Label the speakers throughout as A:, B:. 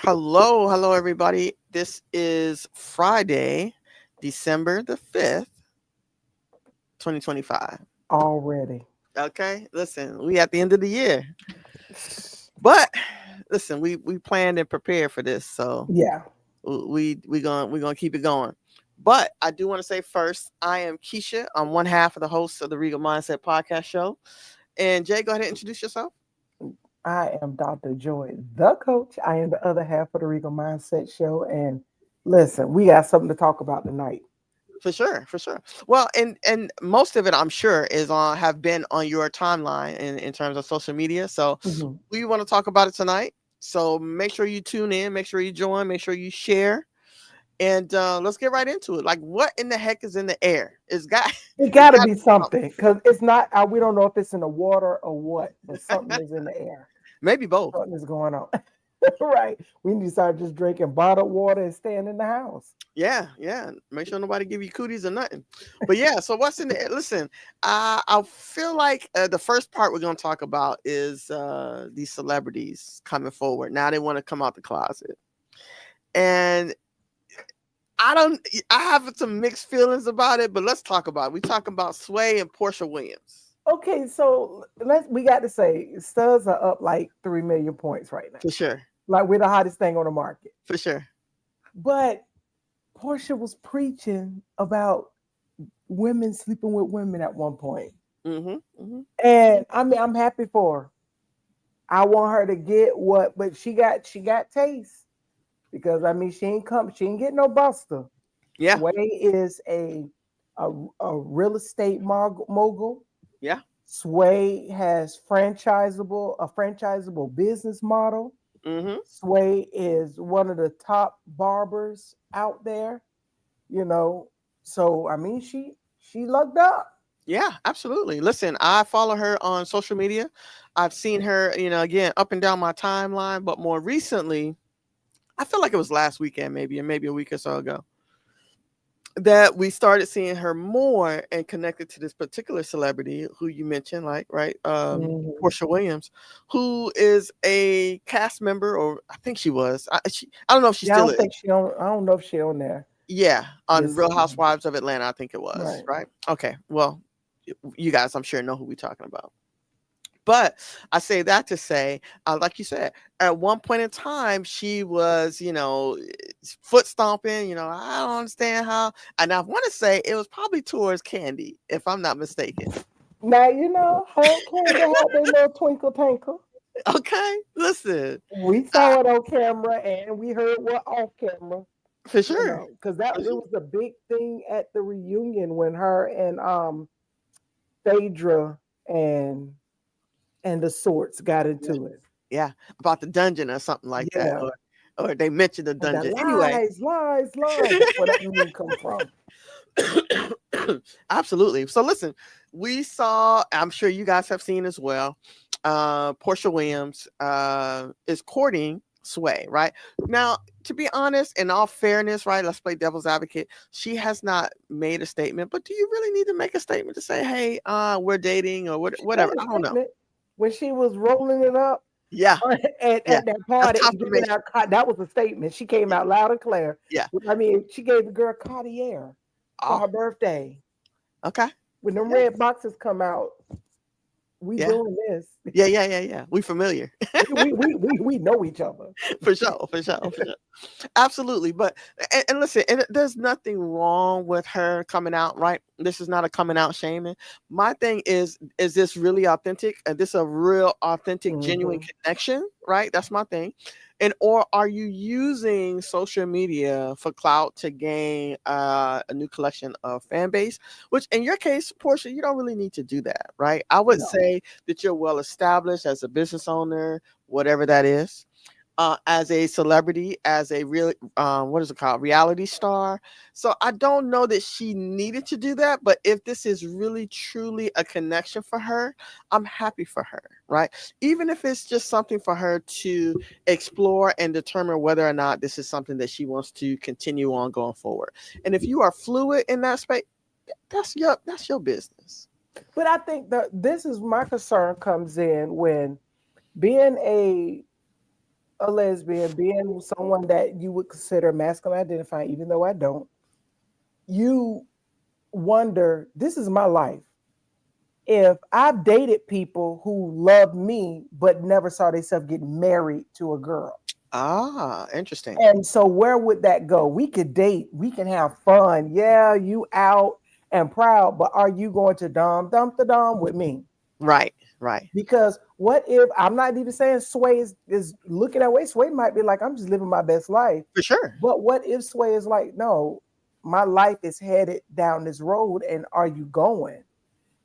A: Hello, everybody. This is Friday, December the 5th, 2025.
B: Already.
A: Okay, listen, we at the end of the year, but listen, we planned and prepared for this, so
B: Yeah.
A: we gonna keep it going. But I do want to say first, I am Keisha. I'm one half of the host of the Regal Mindset Podcast Show. And Jay, go ahead and introduce yourself.
B: I am Dr. Joy, the coach. I am the other half of the Regal Mindset Show. And listen, we got something to talk about tonight.
A: For sure. Well, and most of it, I'm sure, is on have been on your timeline in terms of social media. So
B: Mhm.
A: we want to talk about it tonight. So make sure you tune in, make sure you join, make sure you share, and let's get right into it. Like, what in the heck is in the air? It's got
B: It
A: it's
B: got to
A: got
B: be something because it's not, we don't know if it's in the water or what, but something is in the air.
A: maybe both.
B: Something is going on. Right. We need to start just drinking bottled water and staying in the house.
A: Yeah. Make sure nobody give you cooties or nothing. But yeah, so what's in the listen? I feel like the first part we're gonna talk about is these celebrities coming forward. Now they want to come out the closet, and I don't. I have some mixed feelings about it, but let's talk about it. We talk about Sway and Portia Williams
B: Okay, so we got to say studs are up like 3 million points right now.
A: for sure,
B: Like we're the hottest thing on the market.
A: for sure.
B: But Portia was preaching about women sleeping with women at one point.
A: Mm-hmm.
B: And I mean, I'm happy for her. I want her to get what, but she got taste because I mean she ain't get no buster.
A: Yeah,
B: Sway is a, a real estate mogul.
A: yeah.
B: Sway has a franchisable business model.
A: Mm-hmm.
B: Sway is one of the top barbers out there, you know. So I mean, she lucked up.
A: Yeah, absolutely. Listen, I follow her on social media. I've seen her, again, up and down my timeline, but more recently, I feel like it was last weekend, maybe, and maybe a week or so ago, that we started seeing her more and connected to this particular celebrity who you mentioned, like, right,
B: Mhm.
A: Portia Williams, who is a cast member, or I think she was. I don't know if she
B: Yeah, I
A: still
B: don't
A: is.
B: think she on. I don't know if she on there
A: Yeah, on
B: this
A: Real
B: season.
A: Housewives of Atlanta, I think it was,
B: Right.
A: right? Okay, well, you guys, I'm sure, know who we're talking about. But I say that to say, like you said, at one point in time, she was, foot stomping. I don't understand how. And I want to say it was probably towards Candy, if I'm not mistaken.
B: Now you know her and Candy had their little twinkle twinkle.
A: Okay, listen,
B: We
A: I,
B: saw it on camera and we heard what off camera.
A: for
B: You
A: sure.
B: know, because that
A: For
B: it
A: sure.
B: was a big thing at the reunion when her and Phaedra and the sorts got
A: Yeah,
B: into it.
A: yeah, about the dungeon or something like that,
B: Yeah.
A: or they mentioned the
B: And the
A: dungeon. Anyway,
B: lies, lies, lies. That's where that meme come from.
A: absolutely. So listen, we saw, I'm sure you guys have seen as well, Portia Williams is courting Sway, right? Now, to be honest, in all fairness, right, let's play devil's advocate. She has not made a statement, but do you really need to make a statement to say, hey, we're dating or
B: She
A: whatever?
B: made a
A: I don't know.
B: statement when she was rolling it up
A: Yeah, yeah.
B: at that
A: That's
B: party and giving
A: confirmation.
B: out that was a statement. She came
A: Yeah,
B: out loud and clear.
A: yeah.
B: I mean, she gave the girl Cartier for
A: Oh,
B: her birthday.
A: okay.
B: When them
A: Yeah,
B: red boxes come out, we
A: yeah.
B: doing this.
A: Yeah. We familiar.
B: We know each other.
A: For sure. Absolutely. But and listen, and there's nothing wrong with her coming out, right? This is not a coming out shaming. My thing is this really authentic? And this a real authentic, genuine
B: Hmm.
A: connection, right? That's my thing. And or are you using social media for clout to gain a new collection of fan base? Which in your case, Portia, you don't really need to do that, right? I would
B: No.
A: say that you're well established as a business owner, whatever that is, as a celebrity, as a real what is it called, reality star. So I don't know that she needed to do that, but if this is really truly a connection for her, I'm happy for her, right? Even if it's just something for her to explore and determine whether or not this is something that she wants to continue on going forward. And if you are fluid in that space, that's your business.
B: But I think that this is my concern comes in when being a lesbian, being someone that you would consider masculine identifying, even though I don't, you wonder, this is my life. If I've dated people who loved me but never saw themselves getting married to a girl.
A: Ah, interesting.
B: And so where would that go? We could date, we can have fun. Yeah, you out and proud, but are you going to dump the dom with me?
A: Right, right.
B: Because what if I'm not even saying Sway is looking that way? Sway might be like, I'm just living my best life.
A: For sure.
B: But what if Sway is like, no, my life is headed down this road, and are you going?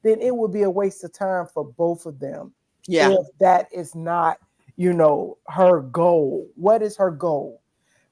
B: Then it would be a waste of time for both of them
A: Yeah,
B: if that is not, her goal. What is her goal?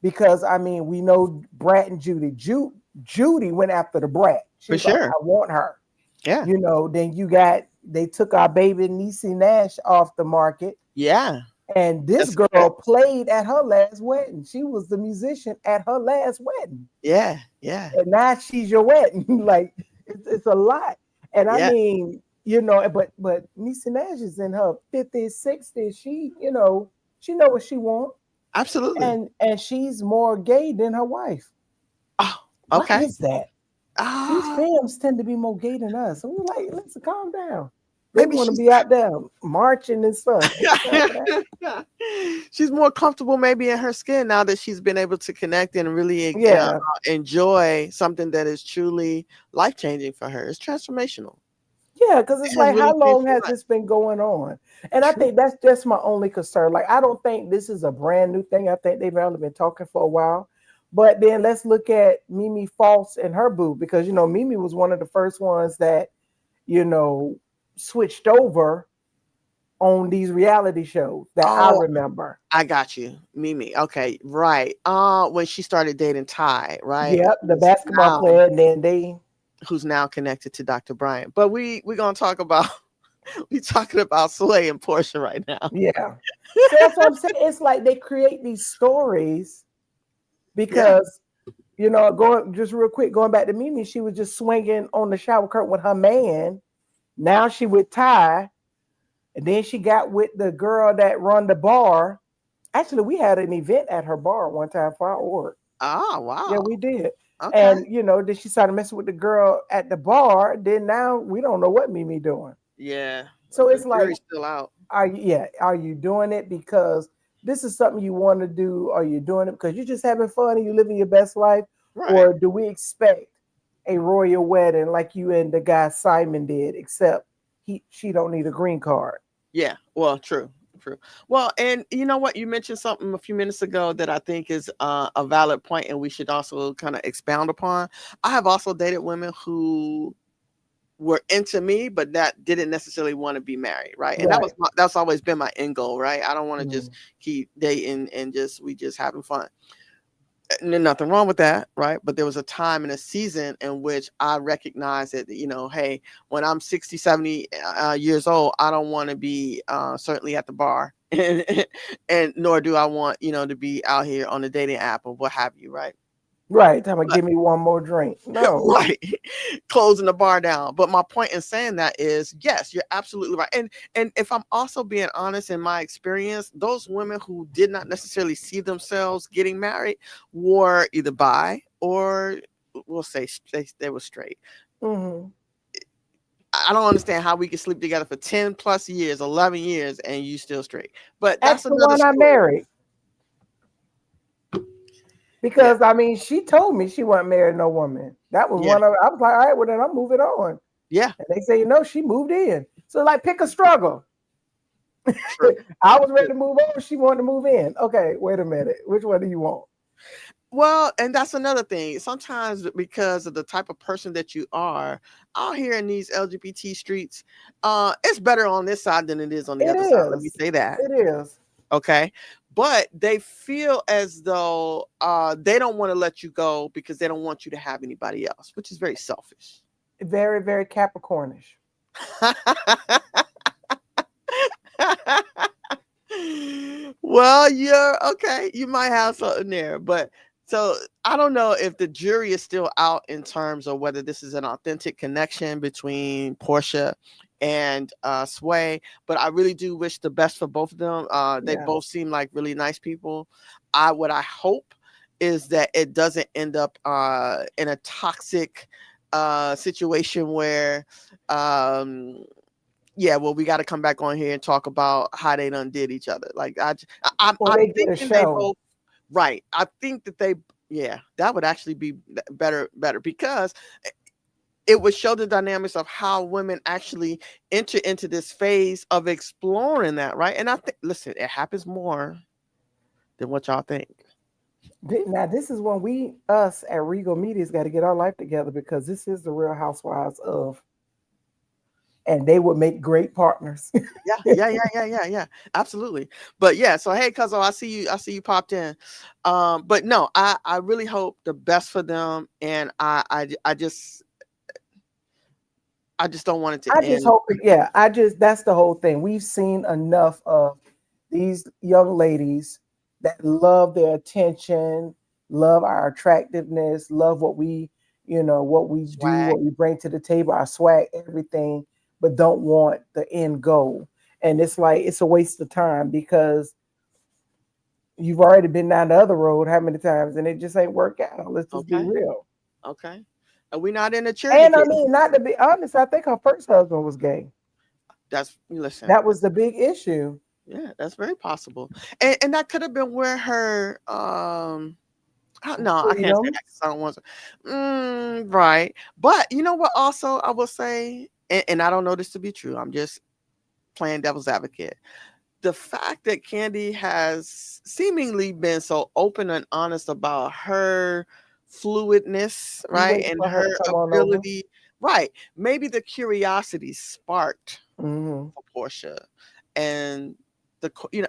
B: Because I mean, we know Brat and Judy. Judy went after the Brat.
A: for
B: She's like,
A: sure.
B: I want her.
A: Yeah,
B: Then they took our baby Niecy Nash off the market.
A: yeah.
B: And this
A: That's correct.
B: girl played at her last wedding. She was the musician at her last wedding.
A: Yeah, yeah,
B: And now she's your wedding. Like it's a lot. And I
A: yeah.
B: mean, but Niecy Nash is in her 50s, 60s. She know what she wants.
A: Absolutely.
B: And she's more gay than her wife.
A: Oh,
B: Why
A: okay.
B: is that? These
A: Ah,
B: films tend to be more gay than us. So we're like, let's calm down. They
A: maybe
B: want to
A: she's
B: be out there marching and stuff. Ain't time for that.
A: she's more comfortable maybe in her skin now that she's been able to connect and really
B: Yeah.
A: enjoy something that is truly life changing for her. It's transformational.
B: Yeah, because it's
A: It has
B: like,
A: really
B: how
A: changed
B: long
A: her
B: has
A: life.
B: this been going on? And I
A: True.
B: think that's just my only concern. Like, I don't think this is a brand new thing. I think they've only been talking for a while. But then let's look at Mimi False and her boo, because Mimi was one of the first ones that you know switched over on these reality shows that I
A: Oh,
B: remember.
A: I got you, Mimi. Okay, right. When she started dating Ty, right?
B: Yep, the basketball player, and then they.
A: Who's now connected to Dr. Bryant. But we're gonna talk about we talking about Sway and Portia right now.
B: Yeah. So that's what I'm saying. It's like they create these stories
A: Yeah.
B: because going just real quick, going back to Mimi, she was just swinging on the shower curtain with her man. Now she with Ty, and then she got with the girl that run the bar. Actually, we had an event at her bar one time for our org.
A: Ah,
B: Yeah,
A: wow.
B: we did.
A: Okay.
B: And then she started messing with the girl at the bar. Then now we don't know what Mimi doing.
A: Yeah.
B: So
A: The
B: it's like,
A: jury's still out.
B: are you doing it because this is something you want to do? Are you doing it because you're just having fun and you living your best life?
A: Right.
B: Or do we expect a royal wedding like you and the guy Simon did, except she don't need a green card?
A: Yeah. Well, true. True. Well, and you know what? You mentioned something a few minutes ago that I think is a valid point, and we should also kind of expound upon. I have also dated women who were into me, but that didn't necessarily want to be married, right? And
B: Right.
A: that's always been my end goal, right? I don't want to just
B: Mm.
A: keep dating and just having fun. And there's nothing wrong with that, right? But there was a time and a season in which I recognized that, hey, when I'm 60, 70 years old, I don't want to be certainly at the bar. And nor do I want, to be out here on the dating app or what have you, right?
B: Right. Time to
A: But
B: give me one more drink. No.
A: right, closing the bar down. But my point in saying that is, yes, you're absolutely right. And if I'm also being honest, in my experience, those women who did not necessarily see themselves getting married were either bi or we'll say they were straight.
B: Hmm.
A: I don't understand how we can sleep together for 10 plus years, 11 years, and you still straight. But that's
B: That's the
A: another
B: one I
A: story.
B: married.
A: Yeah,
B: Because I mean, she told me she wasn't married no woman. That was
A: yeah,
B: one of I was like, all right, well then I'm moving on.
A: yeah,
B: And they say, she moved in. So like pick a struggle.
A: true.
B: I was ready to move on. She wanted to move in. Okay, wait a minute. Which one do you want?
A: Well, and that's another thing. Sometimes because of the type of person that you are out here in these LGBT streets, it's better on this side than it is on the
B: It
A: other side. Let me
B: is.
A: say that.
B: It is.
A: Okay. But they feel as though they don't want to let you go because they don't want you to have anybody else, which is very selfish.
B: Very, very Capricornish.
A: Well, you're okay. You might have something there, but so I don't know if the jury is still out in terms of whether this is an authentic connection between Portia and Sway. But I really do wish the best for both of them. They
B: Yeah.
A: both seem like really nice people. What I hope is that it doesn't end up in a toxic situation where yeah, well, we got to come back on here and talk about how they done did each other. Like
B: Or
A: I'm
B: they get a
A: thinking they
B: show.
A: both right. I think that they yeah, that would actually be better because it would show the dynamics of how women actually enter into this phase of exploring that, right? And I think listen, it happens more than what y'all think.
B: Now, this is when us at Regal Media's got to get our life together because this is the Real Housewives of, and they would make great partners.
A: Yeah. Absolutely. But yeah, so hey, Cuzzo, I see you popped in. But no, I really hope the best for them, and I just don't want it to
B: I just
A: end.
B: hope, yeah, that's the whole thing. We've seen enough of these young ladies that love their attention, love our attractiveness, love what what we do,
A: Swag.
B: what we bring to the table, our swag, everything, but don't want the end goal. And it's like, it's a waste of time because you've already been down the other road how many times and it just ain't work out. Let's just be
A: Okay.
B: real.
A: Okay. And we're not in a charity
B: And I
A: case.
B: mean, not to be honest, I think her first husband was gay.
A: That's listen.
B: That was the big issue.
A: Yeah, that's very possible. And that could have been where her no, I can't say
B: Freedom.
A: that 'cause I don't want to. Right. But you know what? Also, I will say, and I don't know this to be true. I'm just playing devil's advocate. The fact that Candy has seemingly been so open and honest about her fluidness,
B: You
A: right,
B: waiting
A: and
B: for her
A: her
B: to come on over?
A: ability, right? Maybe the curiosity sparked
B: Hmm.
A: for Portia, and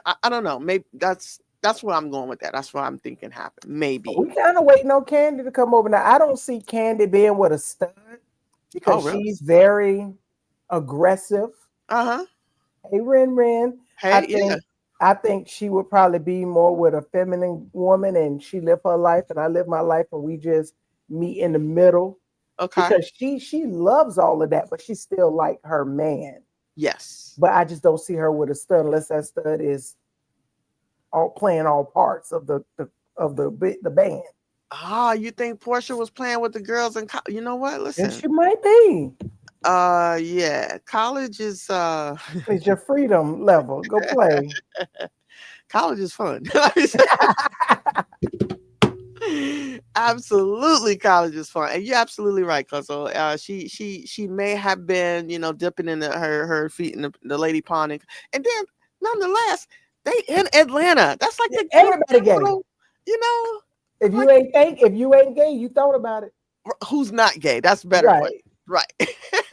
A: I don't know. Maybe that's where I'm going with that. That's what I'm thinking happened. Maybe.
B: We kind of waiting on Candy to come over. Now, I don't see Candy being with a stud
A: Oh,
B: because
A: really?
B: she's very aggressive.
A: Uh huh.
B: Hey, Ren Ren, I
A: Hey, yeah.
B: think I think she would probably be more with a feminine woman, and she live her life, and I live my life, and we just meet in the middle
A: Okay.
B: because she loves all of that, but she still like her man.
A: Yes.
B: But I just don't see her with a stud unless that stud is all playing all parts of the band.
A: Ah, you think Portia was playing with the girls in you know what?
B: And
A: Listen.
B: she might be.
A: Yeah. College is
B: It's your freedom level. Go play.
A: college is fun. Absolutely, college is fun, and you're absolutely right, Cuzzo. She may have been, dipping in her feet in the lady pond, and then nonetheless, they in Atlanta. That's like the gay
B: Everybody gay.
A: capital, you know. Like
B: If you ain't gay, you thought about it.
A: who's not gay? That's better for
B: Right.
A: you, right?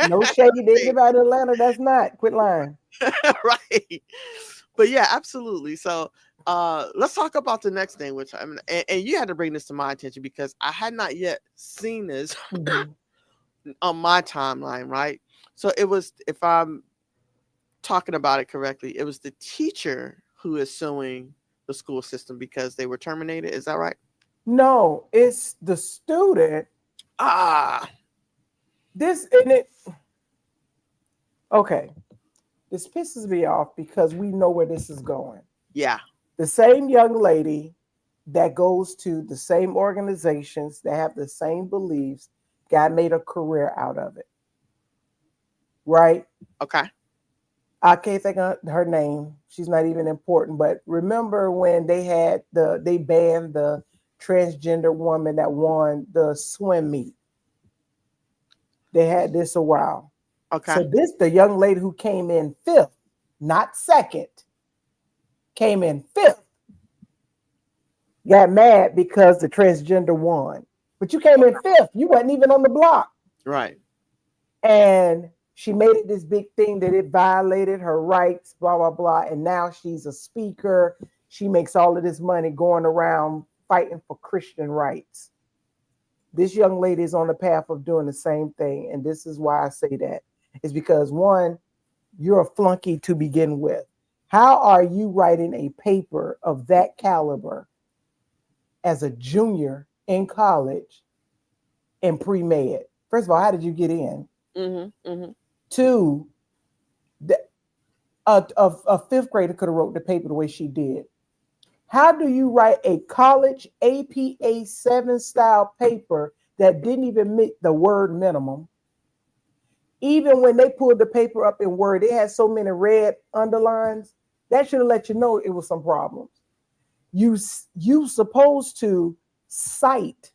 B: No shade to anybody in Atlanta. That's not. Quit lying.
A: Right. But yeah, absolutely. So let's talk about the next thing, which I mean, and you had to bring this to my attention because I had not yet seen this
B: Mhm.
A: on my timeline, right? So it was, if I'm talking about it correctly, it was the teacher who is suing the school system because they were terminated. Is that right?
B: No, it's the student.
A: Ah,
B: This and it. Okay, this pisses me off because we know where this is going.
A: yeah.
B: The same young lady that goes to the same organizations that have the same beliefs got made a career out of it, right?
A: Okay.
B: I can't think of her name. She's not even important. But remember when they banned the transgender woman that won the swim meet? They had this a while.
A: Okay.
B: So this the young lady who came in fifth, not second, came in fifth, got mad because the transgender won. But you came in fifth. You wasn't even on the block.
A: Right.
B: And she made it this big thing that it violated her rights, blah, blah, blah. And now she's a speaker. She makes all of this money going around fighting for Christian rights. This young lady is on the path of doing the same thing. And this is why I say that. Is because one, you're a flunky to begin with. How are you writing a paper of that caliber as a junior in college in pre med? First of all, how did you get in?
A: Mm-hmm. Mm-hmm.
B: Two, A fifth grader could have wrote the paper the way she did. How do you write a college APA 7 style paper that didn't even meet the word minimum? Even when they pulled the paper up in Word, it had so many red underlines. That should have let you know it was some problems. You supposed to cite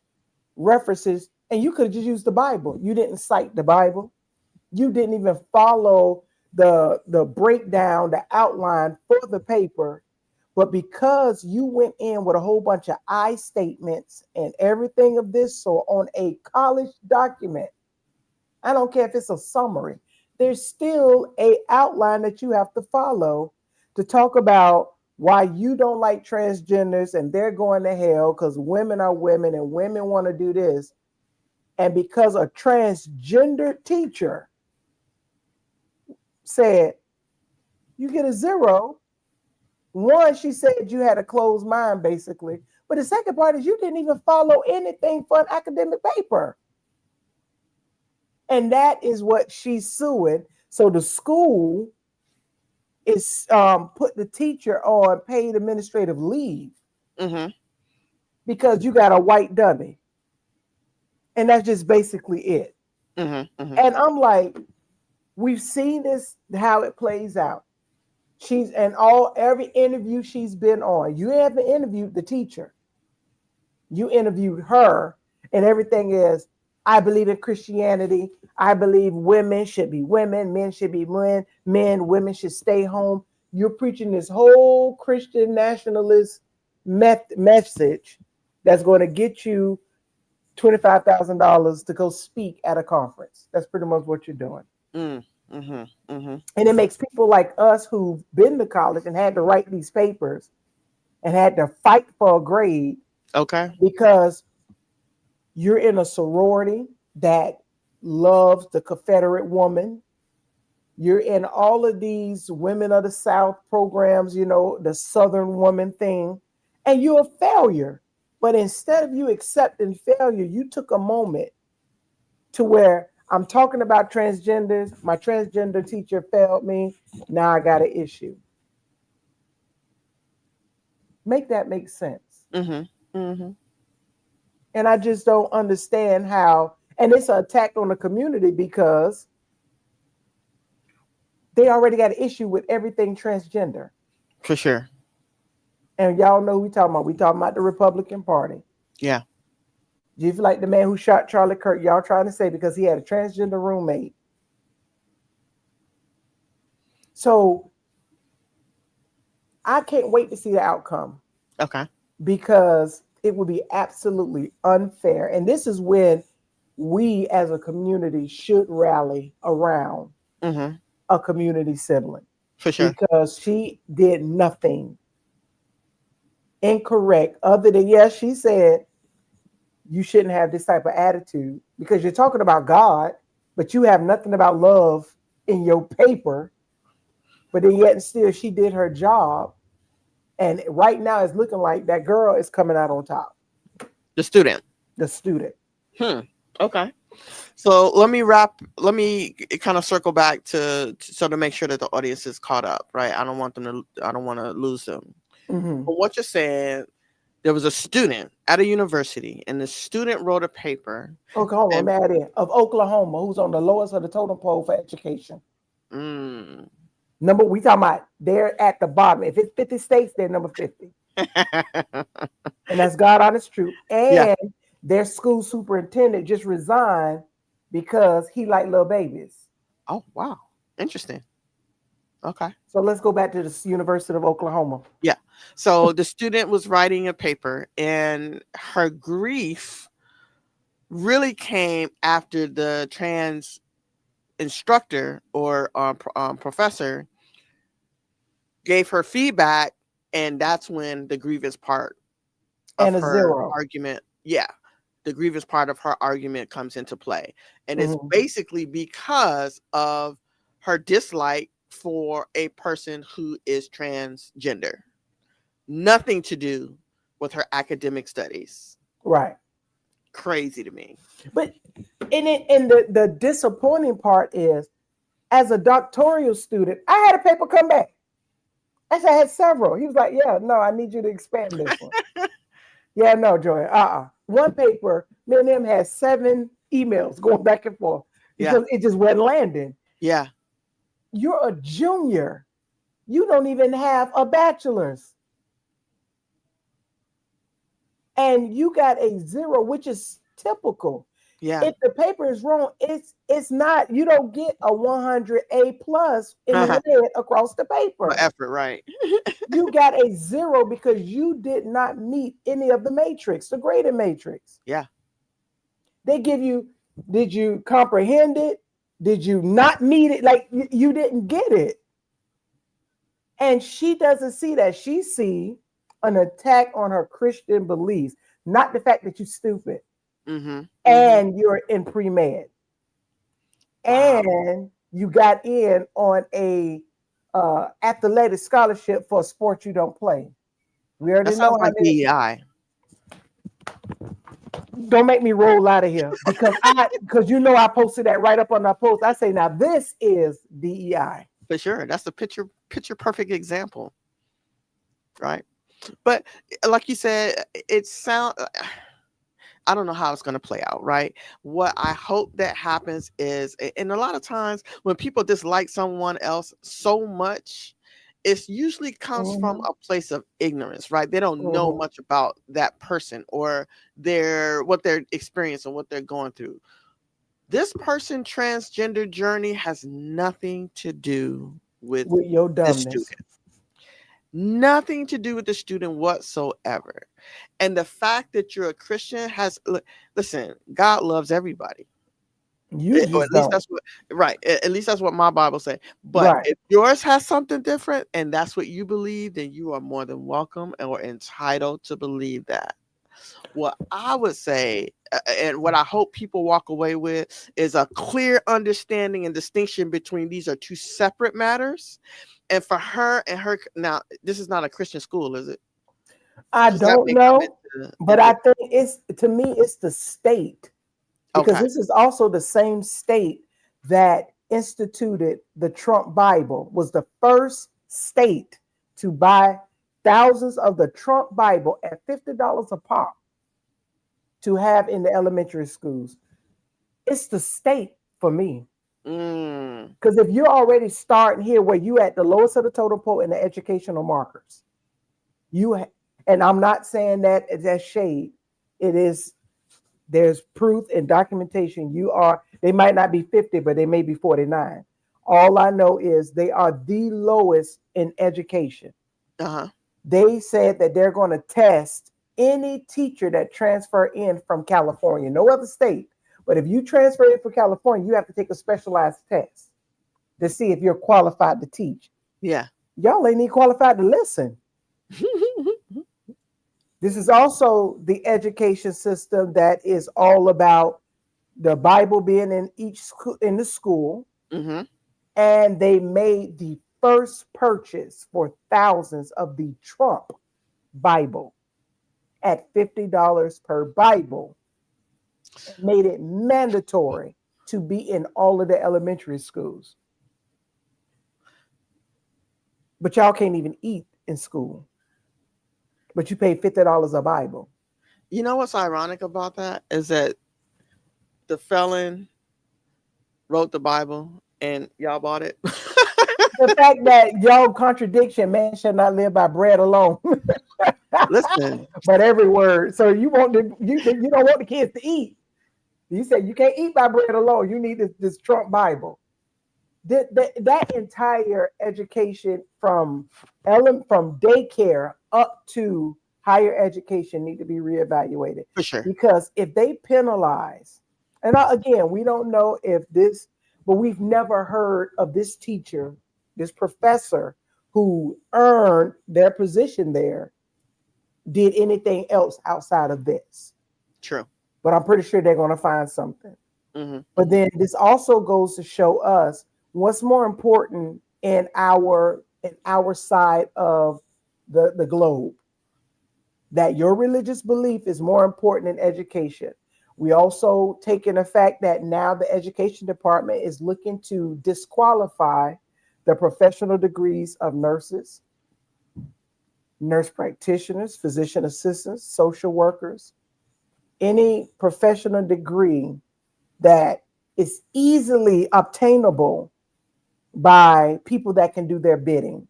B: references, and you could have just used the Bible. You didn't cite the Bible. You didn't even follow the breakdown, the outline for the paper. But because you went in with a whole bunch of I statements and everything of this sort on a college document, I don't care if it's a summary, there's still a outline that you have to follow to talk about why you don't like transgenders and they're going to hell because women are women and women want to do this. And because a transgender teacher said, you get a zero. One, she said you had a closed mind, basically. But the second part is you didn't even follow anything for an academic paper. And that is what she's suing. So the school is put the teacher on paid administrative leave
A: Mm-hmm.
B: because you got a white dummy. And that's just basically it.
A: Mm-hmm. Mm-hmm.
B: And I'm like, we've seen this, how it plays out. She's and all every interview she's been on. You haven't interviewed the teacher. You interviewed her, and everything is, I believe in Christianity. I believe women should be women, men should be men, women should stay home. You're preaching this whole Christian nationalist message that's going to get you $25,000 to go speak at a conference. That's pretty much what you're doing.
A: Mm, mm-hmm. Mm-hmm.
B: And it makes people like us who've been to college and had to write these papers and had to fight for a grade
A: Okay.
B: because you're in a sorority that loves the Confederate woman. You're in all of these women of the South programs, the Southern woman thing, and you're a failure. But instead of you accepting failure, you took a moment to where I'm talking about transgenders. My transgender teacher failed me. Now I got an issue. Make that make sense.
A: Mm-hmm. Mm-hmm.
B: And I just don't understand how, and it's an attack on the community because they already got an issue with everything transgender.
A: For sure.
B: And y'all know who we talking about. We talking about the Republican Party.
A: Yeah.
B: Do you feel like the man who shot Charlie Kirk, y'all trying to say because he had a transgender roommate? So I can't wait to see the outcome
A: Okay.
B: because it would be absolutely unfair. And this is when we as a community should rally around
A: Mm-hmm.
B: a community sibling
A: For sure.
B: because she did nothing incorrect other than, yes, she said you shouldn't have this type of attitude because you're talking about God, but you have nothing about love in your paper. But then yet and still she did her job. And right now it's looking like that girl is coming out on top,
A: The student.
B: the student.
A: Hmm. Okay. So let me kind of circle back to make sure that the audience is caught up, right? I don't want to lose them.
B: Mm-hmm.
A: But what you're saying, there was a student at a university and the student wrote a paper
B: Okay, hold on,
A: and
B: let me add in. Of Oklahoma, who's on the lowest of the totem pole for education.
A: mm,
B: Number, we talking about they're at the bottom. If it's 50 states, they're number 50. And that's God honest truth.
A: yeah.
B: And their school superintendent just resigned because he liked little babies.
A: Oh, wow. Interesting. Okay.
B: So let's go back to the University of Oklahoma.
A: Yeah. So the student was writing a paper and her grief really came after the trans instructor or professor gave her feedback, and that's when the grievous part of
B: And a
A: her
B: zero.
A: argument, yeah, the grievous part of her argument comes into play, and it's
B: Mhm.
A: basically because of her dislike for a person who is transgender, nothing to do with her academic studies.
B: Right.
A: Crazy to me.
B: But and the disappointing part is As a doctoral student, I had a paper come back. I said I had several. He was like, "Yeah, no, I need you to expand this one." Yeah, no, Joy. One paper, me and him had 7 emails going back and forth
A: Yeah.
B: because it just wasn't landing.
A: Yeah.
B: You're a junior. You don't even have a bachelor's. And you got a 0, which is typical.
A: Yeah.
B: If the paper is wrong, it's not, you don't get a 100 A plus in
A: For
B: red across the paper.
A: effort, right?
B: You got a 0 because you did not meet any of the matrix, the graded matrix.
A: Yeah.
B: They give you, did you comprehend it? Did you not meet it? Like you didn't get it. And she doesn't see that. She see an attack on her Christian beliefs, not the fact that you're stupid
A: Mm-hmm. Mm-hmm.
B: and you're in pre-med
A: Wow.
B: and you got in on a athletic scholarship for a sport you don't play. We
A: That
B: already know
A: sounds
B: how
A: like
B: many.
A: DEI.
B: Don't make me roll out of here because you know I posted that right up on our post. I say now this is DEI.
A: For sure. That's the picture perfect example. Right. But like you said, it sound I don't know how it's going to play out, right? What I hope that happens is, and a lot of times when people dislike someone else so much, it usually comes from
B: Mhm,
A: a place of ignorance, right? They don't know
B: mhm.
A: much about that person or what their experience and what they're going through. This person transgender journey has nothing to do with
B: With your
A: this
B: dumbness.
A: student. Nothing to do with the student whatsoever. And the fact that you're a Christian listen, God loves everybody.
B: You
A: Or
B: just
A: at least
B: don't.
A: that's what, right. At least that's what my Bible say. But
B: Right.
A: if yours has something different and that's what you believe, then you are more than welcome or entitled to believe that. What I would say, and what I hope people walk away with, is a clear understanding and distinction between these are two separate matters. And for her and her, now this is not a Christian school, is it?
B: I
A: Because that
B: don't
A: may come
B: know, but I
A: into
B: think it's, to me, it's the state because
A: okay.
B: this is also the same state that instituted the Trump Bible, was the first state to buy thousands of the Trump Bible at $50 a pop to have in the elementary schools. It's the state for me.
A: Mm,
B: Because if you're already starting here where you at the lowest of the totem pole in the educational markers, and I'm not saying that that's shade. It is, there's proof and documentation. They might not be 50, but they may be 49. All I know is they are the lowest in education.
A: uh-huh.
B: They said that they're going to test any teacher that transfer in from California, no other state. But if you transfer in from California, you have to take a specialized test to see if you're qualified to teach.
A: Yeah.
B: Y'all ain't even qualified to listen. This is also the education system that is all about the Bible being in each school, in the school,
A: Mm-hmm.
B: and they made the first purchase for thousands of the Trump Bible at $50 per Bible, and made it mandatory to be in all of the elementary schools. But y'all can't even eat in school. But you pay $50 a Bible.
A: You know what's ironic about that is that the felon wrote the Bible and y'all bought it.
B: The fact that y'all contradiction, man shall not live by bread alone,
A: Listen,
B: but every word. So you don't want the kids to eat. You say you can't eat by bread alone. You need this Trump Bible. That entire education from daycare up to higher education need to be reevaluated
A: for sure.
B: because if they penalize, and again, we don't know if this, but we've never heard of this teacher, this professor who earned their position there, did anything else outside of this.
A: True.
B: But I'm pretty sure they're going to find something.
A: Mm-hmm.
B: But
A: Mm-hmm.
B: then this also goes to show us what's more important in our side of the globe. That your religious belief is more important than education. We also take in the fact that now the education department is looking to disqualify the professional degrees of nurses, nurse practitioners, physician assistants, social workers, any professional degree that is easily obtainable by people that can do their bidding.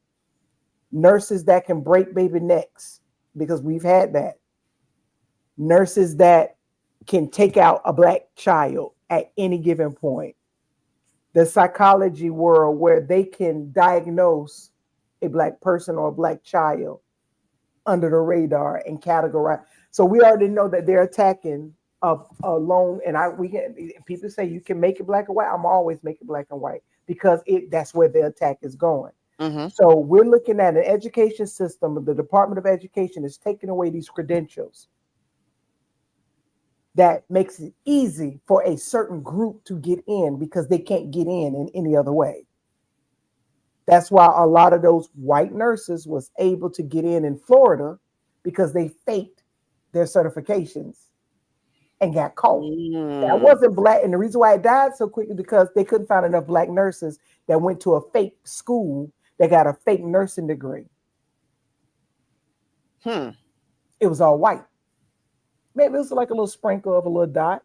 B: Nurses that can break baby necks, because we've had that. Nurses that can take out a black child at any given point. The psychology world where they can diagnose a black person or a black child under the radar and categorize. So we already know that they're attacking a lone. And we can, people say you can make it black and white. I'm always making black and white because that's where the attack is going.
A: Mm-hmm.
B: So we're looking at an education system. The Department of Education is taking away these credentials that makes it easy for a certain group to get in because they can't get in any other way. That's why a lot of those white nurses was able to get in Florida because they faked their certifications and got caught. That
A: Mm.
B: wasn't black. And the reason why it died so quickly because they couldn't find enough black nurses that went to a fake school that got a fake nursing degree.
A: Hmm.
B: It was all white. Maybe it was like a little sprinkle of a little dot.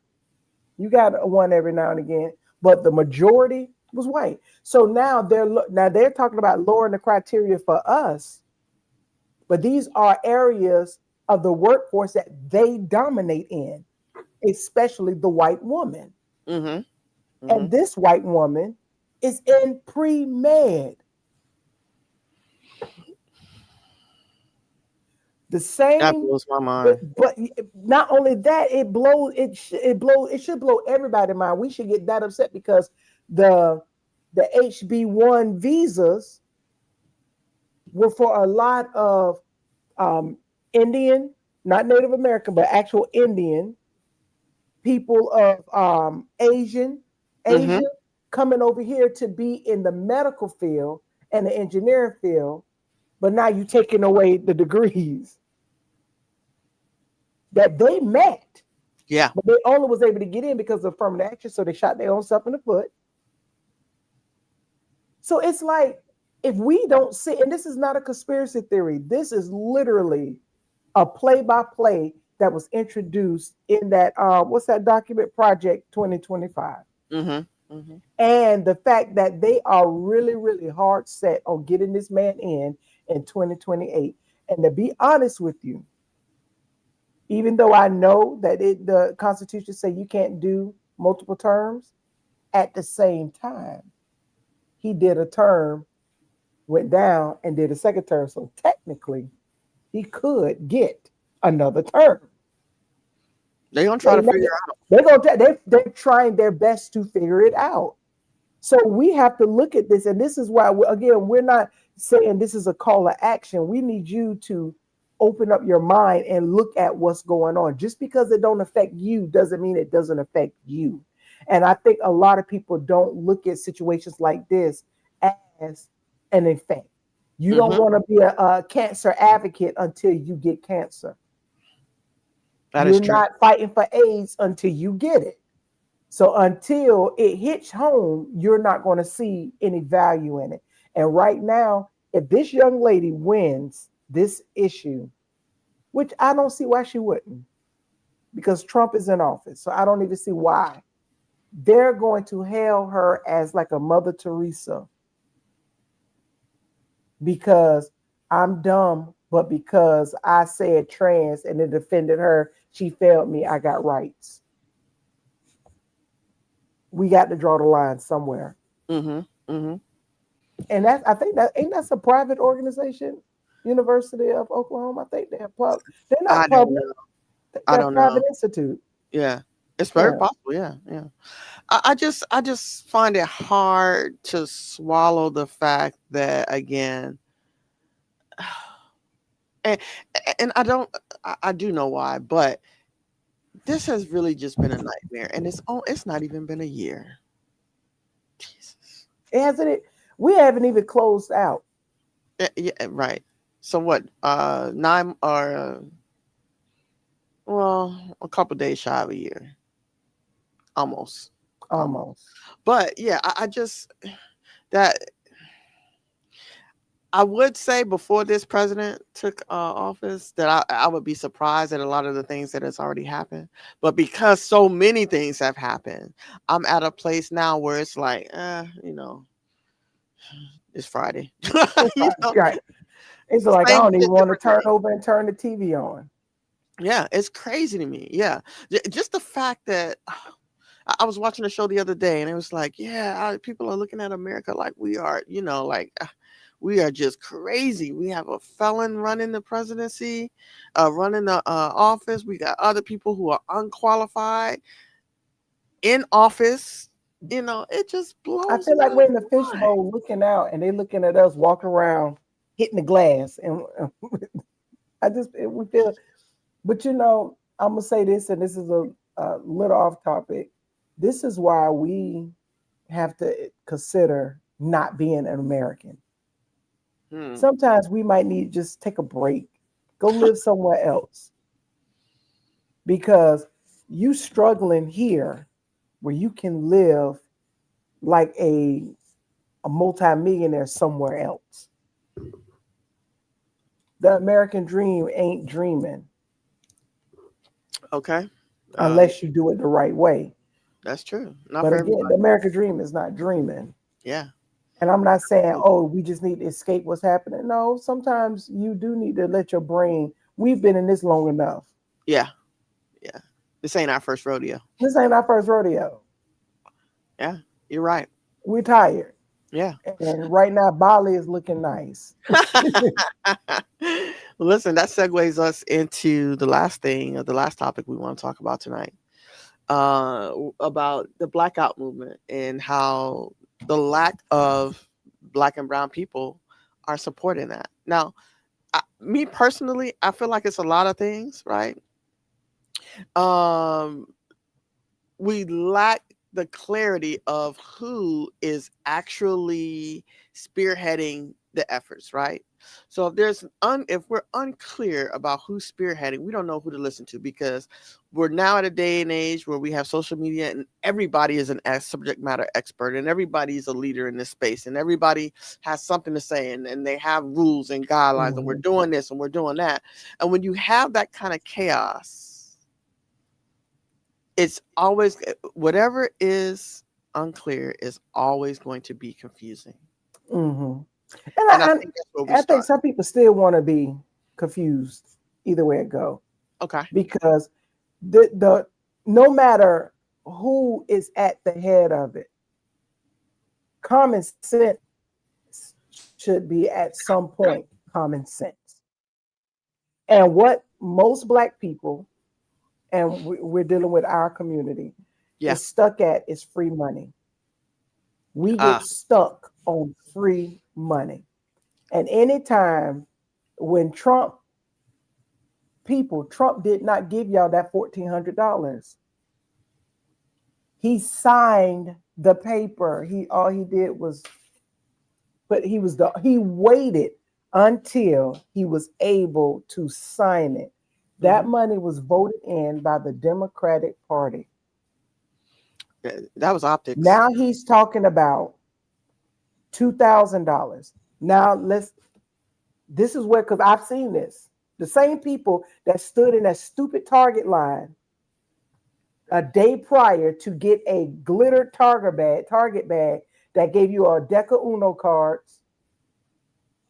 B: You got one every now and again, but the majority was white. So now they're talking about lowering the criteria for us, but these are areas of the workforce that they dominate in, especially the white woman.
A: Mm-hmm. Mm-hmm.
B: And this white woman is in pre-med. The
A: That
B: same,
A: blows my
B: but,
A: mind.
B: but not only that, it should blow everybody's mind. We should get that upset because the the HB1 visas were for a lot of um, Indian, not Native American, but actual Indian people of
A: Mm-hmm.
B: Asia coming over here to be in the medical field and the engineering field. But now you're taking away the degrees that they met,
A: Yeah.
B: but they only was able to get in because of affirmative action. So they shot their own self in the foot. So it's like if we don't see, and this is not a conspiracy theory, this is literally a play-by-play that was introduced in that what's that document Project 2025.
A: Mm-hmm. Mm-hmm.
B: And the fact that they are really, really hard set on getting this man in 2028. And to be honest with you, even though I know that the Constitution say you can't do multiple terms, at the same time, he did a term, went down, and did a second term. So technically, he could get another term.
A: They're gonna try
B: They
A: to figure out.
B: they're trying their best to figure it out. So we have to look at this, and this is why again we're not saying this is a call to action. We need you to open up your mind and look at what's going on. Just because it don't affect you doesn't mean it doesn't affect you. And I think a lot of people don't look at situations like this as an effect. You don't
A: Mm-hmm.
B: want to be a cancer advocate until you get cancer.
A: That is
B: You're
A: true.
B: not fighting for AIDS until you get it. So until it hits home, you're not going to see any value in it. And right now, if this young lady wins this issue, which I don't see why she wouldn't, because Trump is in office. So I don't even see why. They're going to hail her as like a Mother Teresa because I'm dumb, but because I said trans and it offended her, she failed me. I got rights. We got to draw the line somewhere.
A: Mm-hmm. Mm-hmm.
B: And I think that's a private organization, University of Oklahoma. I think they're not
A: I don't
B: public,
A: know. I
B: they're a
A: don't know.
B: private institute.
A: Yeah. It's very
B: Yeah.
A: possible. Yeah. Yeah. I just find it hard to swallow the fact that again, and and I do know why, but this has really just been a nightmare, and it's not even been a year. Jesus.
B: It hasn't it we haven't even closed out.
A: Yeah, right. So what? 9 or well, a couple days shy of a year. almost, almost.
B: Almost.
A: But yeah, I just that I would say before this president took office that I would be surprised at a lot of the things that has already happened. But because so many things have happened, I'm at a place now where it's like, it's Friday.
B: It's
A: you
B: like,
A: know,
B: right. It's like I
A: same
B: don't even
A: shit,
B: want to
A: different
B: turn
A: day.
B: over and turn the TV on.
A: Yeah, it's crazy to me. Yeah, just the fact that I was watching a show the other day, and it was like, yeah, people are looking at America like we are, like we are just crazy. We have a felon running the presidency, running the office. We got other people who are unqualified in office. It just
B: I
A: blows
B: feel like
A: my
B: we're in the
A: mind.
B: fishbowl looking out, and they looking at us walking around, hitting the glass, and we feel. But I'm gonna say this, and this is a little off topic. This is why we have to consider not being an American.
A: Hmm.
B: Sometimes we might need to just take a break, go live somewhere else, because you struggling here where you can live like a multimillionaire somewhere else. The American dream ain't dreaming
A: Okay. Uh,
B: unless you do it the right way.
A: that's true. Not
B: But
A: for
B: again, the
A: everybody.
B: American dream is not dreaming.
A: Yeah.
B: And I'm not saying, oh, we just need to escape what's happening. No, sometimes you do need to let your brain. We've been in this long enough.
A: Yeah. Yeah. This ain't our first rodeo.
B: This ain't our first rodeo.
A: Yeah. You're right.
B: We're tired.
A: Yeah.
B: And right now, Bali is looking nice.
A: Listen, that segues us into the last thing, or the last topic we want to talk about tonight, about the blackout movement and how the lack of black and brown people are supporting that. Now, me personally, I feel like it's a lot of things, right? Um, we lack the clarity of who is actually spearheading the efforts, right? So if we're unclear about who's spearheading, we don't know who to listen to, because we're now at a day and age where we have social media and everybody is an subject matter expert, and everybody is a leader in this space, and everybody has something to say, and they have rules and guidelines, and we're
B: Mhm.
A: doing this and we're doing that. And when you have that kind of chaos, it's always whatever is unclear is always going to be confusing.
B: Mhm. And
A: And I
B: I,
A: think that's where we
B: I think
A: start.
B: some people still want to be confused either way it go,
A: Okay.
B: because the no matter who is at the head of it, common sense should be at some point common sense. And what most black people, and we're dealing with our community,
A: Yeah.
B: is stuck at is free money. We get
A: Ah.
B: stuck on free money. And anytime when Trump did not give y'all that $1,400. He signed the paper. He all he did was, but he waited until he was able to sign it. That
A: Hmm.
B: money was voted in by the Democratic Party.
A: That was optics.
B: Now he's talking about $2,000. Now this is where, because I've seen this. The same people that stood in that stupid Target line a day prior to get a glitter Target bag that gave you a deck of Uno cards,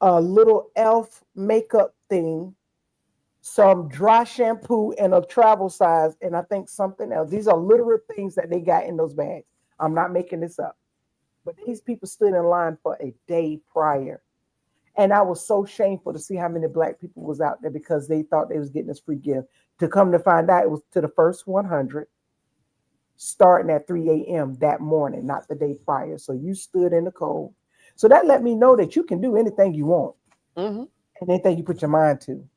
B: a little elf makeup thing, some dry shampoo, and a travel size, and I think something else. These are literal things that they got in those bags. I'm not making this up. But these people stood in line for a day prior. And I was so shameful to see how many black people was out there because they thought they was getting this free gift. To come to find out, it was to the first 100, starting at 3 a.m. that morning, not the day prior. So you stood in the cold. So that let me know that you can do anything you want
A: Hmm.
B: and anything you put your mind to.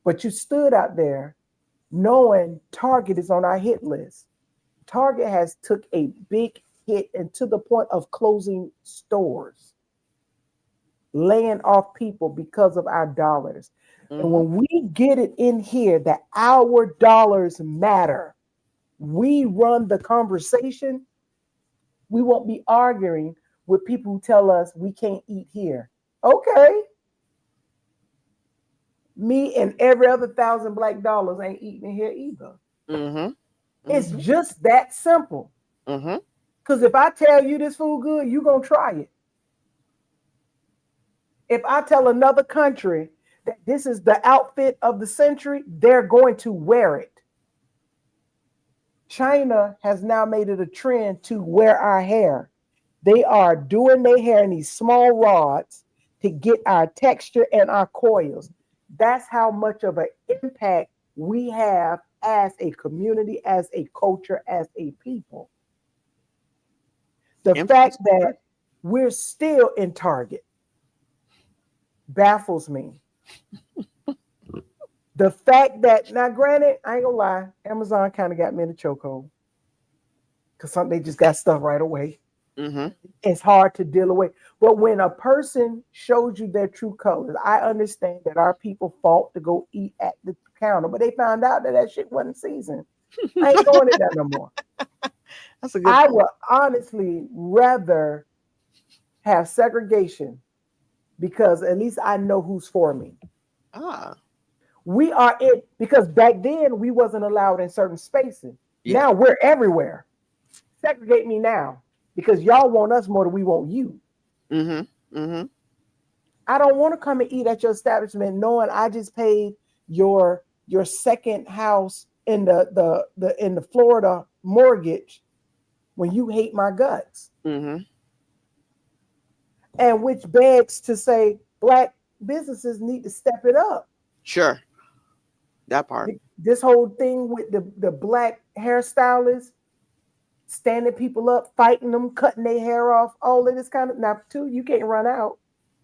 B: But you stood out there knowing Target is on our hit list. Target has took a big hit, and to the point of closing stores, laying off people because of our dollars. And
A: Hmm.
B: when we get it in here that our dollars matter, we run the conversation, we won't be arguing with people who tell us we can't eat here. Okay, me and every other $1,000 ain't eating here either.
A: Mm-hmm.
B: It's
A: Mm-hmm.
B: just that simple.
A: Mm-hmm.
B: Because if I tell you this food good, you gonna try it. If I tell another country that this is the outfit of the century, they're going to wear it. China has now made it a trend to wear our hair. They are doing their hair in these small rods to get our texture and our coils. That's how much of an impact we have as a community, as a culture, as a people. The fact
A: Infrastructure.
B: that we're still in Target baffles me. The fact that, now granted, I ain't gonna lie, Amazon kind of got me in a chokehold because some they just got stuff right away.
A: Mm-hmm.
B: It's hard to deal away. But when a person shows you their true colors, I understand that our people fought to go eat at the counter, but they found out that that shit wasn't seasoned. I ain't going in there no more.
A: That's a good
B: I
A: point.
B: would honestly rather have segregation because at least I know who's for me.
A: Ah,
B: We are in because back then we wasn't allowed in certain spaces.
A: yeah.
B: Now we're everywhere. Segregate me now because y'all want us more than we want you.
A: Mm-hmm. Mm-hmm.
B: I don't want to come and eat at your establishment knowing I just paid your second house in the in the Florida mortgage when you hate my guts.
A: Mm-hmm.
B: And which begs to say black businesses need to step it up.
A: Sure. That part.
B: This whole thing with the black hairstylists standing people up, fighting them, cutting their hair off, all of this kind of now too, you can't run out.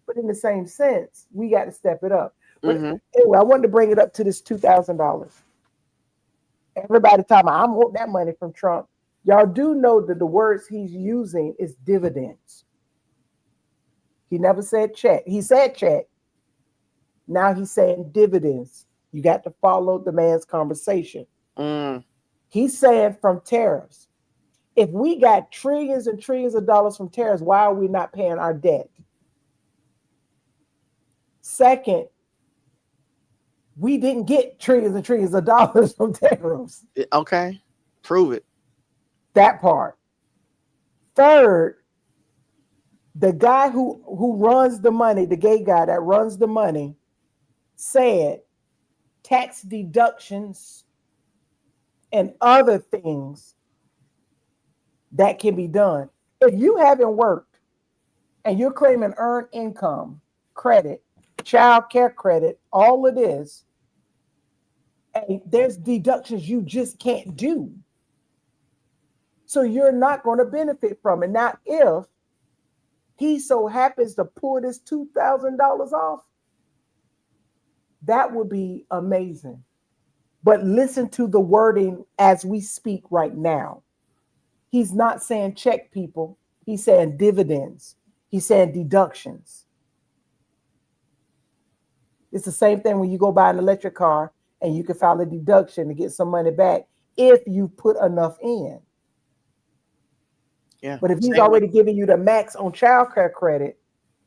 B: But in the same sense, we got to step it up. But
A: Mm-hmm.
B: anyway, I wanted to bring it up to this $2,000. Everybody talking about I want that money from Trump. Y'all do know that the words he's using is dividends. He never said check. He said check. Now he's saying dividends. You got to follow the man's conversation.
A: Mm.
B: He's saying from tariffs. If we got trillions and trillions of dollars from tariffs, why are we not paying our debt? Second, we didn't get trillions and trillions of dollars from tariffs.
A: Okay. Prove it.
B: That part. Third, the guy who runs the money, the gay guy that runs the money, said tax deductions and other things that can be done. If you haven't worked and you're claiming earned income credit, child care credit, all of this, and there's deductions you just can't do. So you're not going to benefit from it. Now, if he so happens to pull this $2,000 off, that would be amazing. But listen to the wording as we speak right now. He's not saying check people, he's saying dividends, he's saying deductions. It's the same thing when you go buy an electric car and you can file a deduction to get some money back if you put enough in.
A: Yeah.
B: But if he's
A: Same with.
B: already giving you the max on child care credit,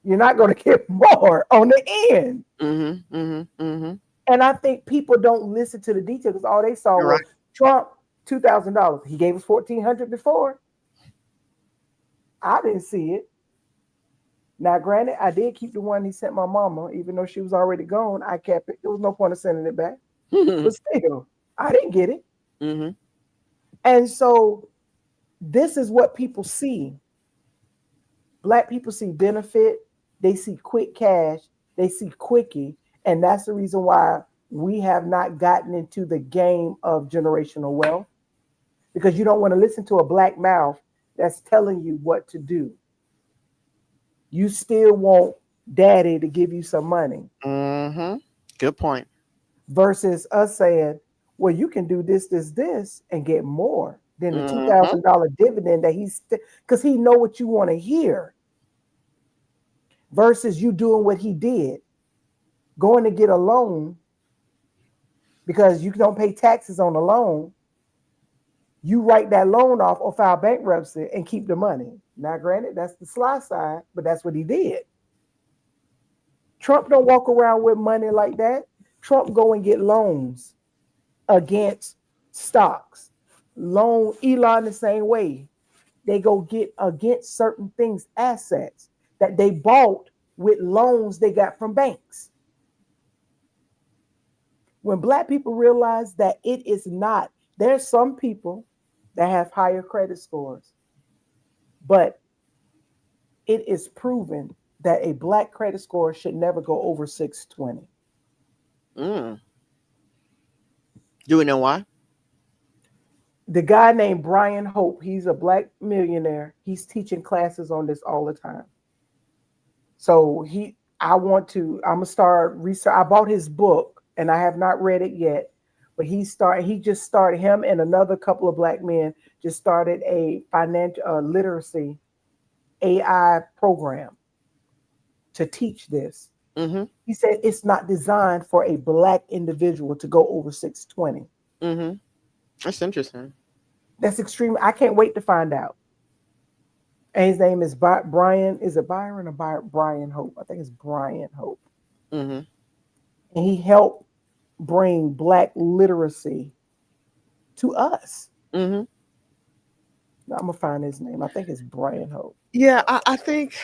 B: you're not going to get more on the end.
A: Mm-hmm. Mm-hmm. Mm-hmm.
B: And I think people don't listen to the details because all they saw
A: You're right.
B: was Trump, $2,000. He gave us 1,400 before. I didn't see it. Now, granted, I did keep the one he sent my mama, even though she was already gone. I kept it. There was no point of sending it back. But still, I didn't get it.
A: Mm-hmm.
B: And so this is what people see. Black people see benefit, they see quick cash, they see quickie, and that's the reason why we have not gotten into the game of generational wealth because you don't want to listen to a black mouth that's telling you what to do. You still want daddy to give you some money
A: Mm-hmm. Good point.
B: versus us saying, well, you can do this, this, this, and get more than the
A: Mm-hmm.
B: $2,000 dividend that he's because he know what you want to hear versus you doing what he did, going to get a loan because you don't pay taxes on the loan You write that loan off or file bankruptcy and keep the money. Now, granted, that's the sly side, but that's what he did. Trump don't walk around with money like that. Trump go and get loans against stocks. Loan Elon the same way. They go get against certain things, assets that they bought with loans they got from banks. When black people realize that it is not, there's some people that have higher credit scores, but it is proven that a black credit score should never go over 620.
A: Mm. Do we know why?
B: The guy named Brian Hope, he's a black millionaire. He's teaching classes on this all the time. So I'm gonna start research. I bought his book and I have not read it yet, but he just started, him and another couple of black men just started a financial literacy AI program to teach this.
A: Mm-hmm.
B: He said it's not designed for a black individual to go over 620.
A: Mm-hmm. That's interesting.
B: That's extreme. I can't wait to find out. And his name is Brian. Is it Byron or Brian Hope? I think it's Brian Hope.
A: Mm-hmm.
B: And he helped bring black literacy to us.
A: Mm-hmm.
B: Now, I'm gonna find his name. I think it's Brian Hope.
A: Yeah, I think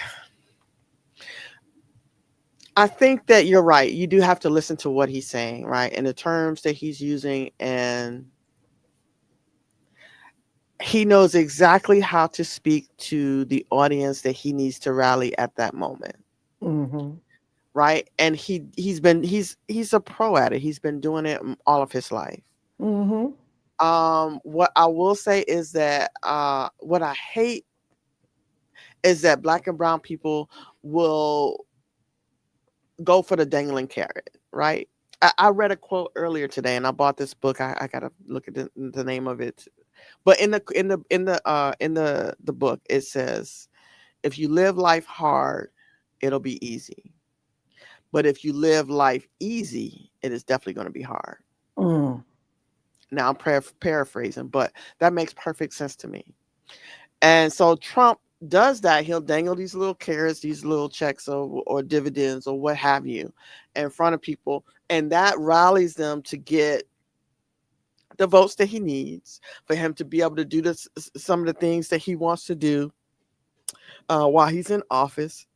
A: that you're right. You do have to listen to what he's saying, right? And the terms that he's using, and he knows exactly how to speak to the audience that he needs to rally at that moment,
B: Mm-hmm.
A: right? And he's a pro at it. He's been doing it all of his life.
B: Mm-hmm.
A: What I will say is that what I hate is that black and brown people will go for the dangling carrot, right? I read a quote earlier today, and I bought this book. I gotta look at the name of it. But in the book, it says, if you live life hard, it'll be easy. But if you live life easy, it is definitely going to be hard.
B: Mm.
A: Now I'm paraphrasing, but that makes perfect sense to me. And so Trump does that. He'll dangle these little carrots, these little checks or dividends or what have you in front of people. And that rallies them to get the votes that he needs for him to be able to do some of the things that he wants to do while he's in office.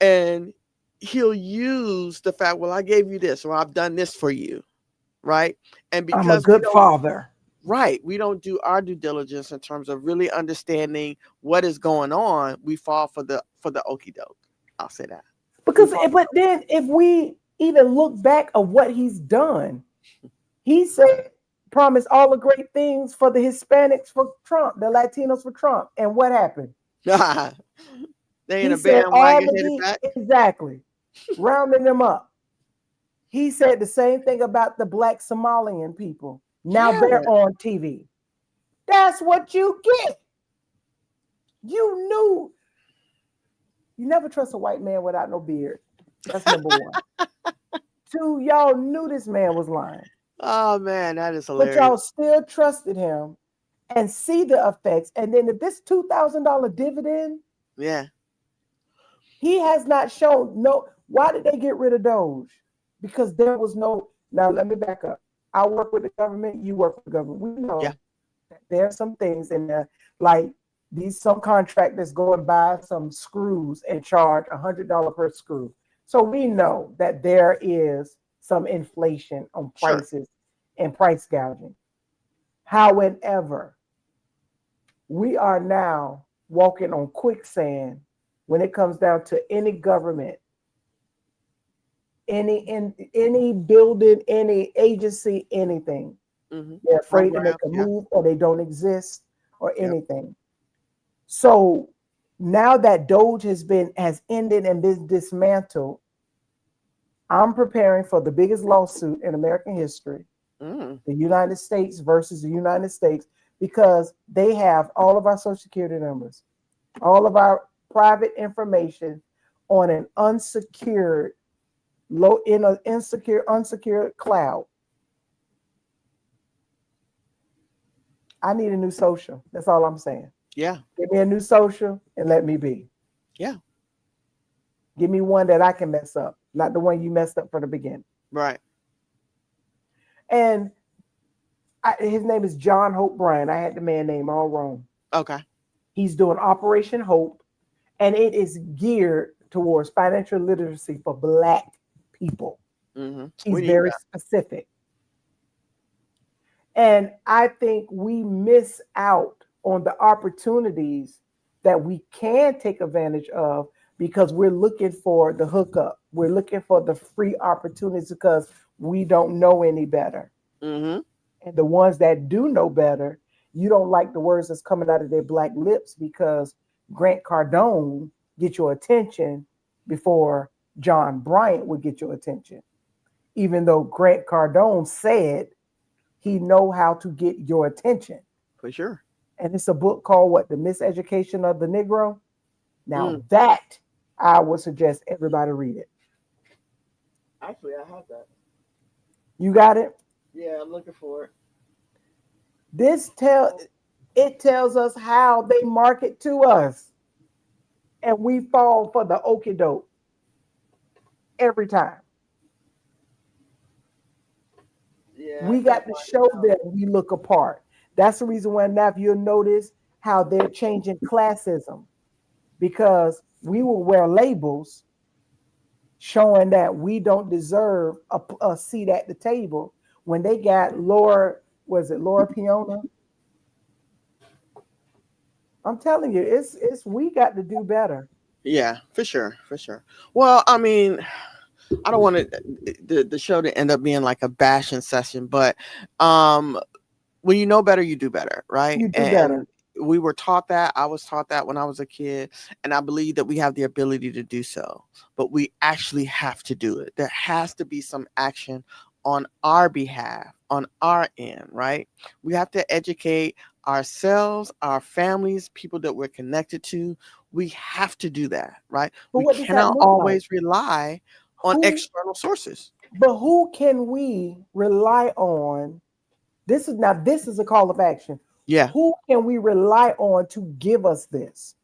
A: And he'll use the fact, well, I gave you this or I've done this for you. Right. And
B: I'm a
A: because we
B: good
A: don't
B: father.
A: Right. We don't do our due diligence in terms of really understanding what is going on. We fall for the okey doke. I'll say that. We
B: Because
A: fall for
B: but then if we even look back of what he's done, he said promised all the great things for the Hispanics for Trump, the Latinos for Trump. And what happened?
A: the they in
B: He
A: a
B: said all
A: bandwagon
B: of
A: headed
B: the
A: back.
B: exactly rounding them up. He said the same thing about the black Somalian people. Now
A: Yeah.
B: they're on TV. That's what you get. You knew you never trust a white man without no beard. That's number one. Two, y'all knew this man was lying,
A: Oh man, that is
B: but
A: hilarious.
B: y'all still trusted him and see the effects. And then if this $2,000 dividend,
A: Yeah.
B: he has not shown no. Why did they get rid of Doge? Because there was no. Now let me back up. I work with the government. You work with the government. We
A: Yeah.
B: know that there are some things in there, like these some contractors go and buy some screws and charge $100 per screw. So we know that there is some inflation on
A: Sure.
B: prices and price gouging. However, we are now walking on quicksand when it comes down to any government, any building, any agency, anything.
A: Mm-hmm.
B: They're afraid to
A: Program.
B: make a
A: Yeah.
B: move or they don't exist or
A: Yep.
B: anything. So now that Doge has ended and been dismantled, I'm preparing for the biggest lawsuit in American history,
A: Mm.
B: the United States versus the United States, because they have all of our social security numbers, all of our private information on an unsecured in an unsecured cloud. I need a new social. That's all I'm saying.
A: Yeah.
B: Give me a new social and let me be.
A: Yeah.
B: Give me one that I can mess up, not the one you messed up from the beginning.
A: Right.
B: And his name is John Hope Bryan. I had the man name all wrong.
A: Okay.
B: He's doing Operation Hope, and it is geared towards financial literacy for Black people.
A: We
B: He's
A: need
B: very
A: that.
B: specific. And I think we miss out on the opportunities that we can take advantage of because we're looking for the hookup. We're looking for the free opportunities because we don't know any better.
A: Mm-hmm.
B: And the ones that do know better, you don't like the words that's coming out of their Black lips because Grant Cardone get your attention before John Bryant would get your attention. Even though Grant Cardone said he know how to get your attention.
A: For sure.
B: And it's a book called what? The Miseducation of the Negro. Now
A: Mm.
B: that I would suggest everybody read it.
A: Actually, I have that.
B: You got it?
A: Yeah, I'm looking for it.
B: This tells us how they market to us. And we fall for the okie doke every time.
A: Yeah, I
B: We
A: can't
B: got to
A: find it
B: show
A: now.
B: them we look apart. That's the reason why now if you'll notice how they're changing classism because we will wear labels showing that we don't deserve a seat at the table when they got Laura, was it Laura Piona? I'm telling you, it's we got to do better.
A: Yeah, for sure, for sure. Well, I mean, I don't want the show to end up being like a bashing session, but um, when you know better, you do better, right?
B: You do
A: And
B: better.
A: we were taught that. I was taught that when I was a kid, and I believe that we have the ability to do so, but we actually have to do it. There has to be some action on our behalf, on our end, right? We have to educate ourselves, our families, people that we're connected to. We have to do that, right?
B: But
A: We
B: what does that
A: cannot
B: look like?
A: always rely on
B: Who
A: external sources.
B: but who can we rely on? This is a call of action.
A: Yeah,
B: Who can we rely on to give us this?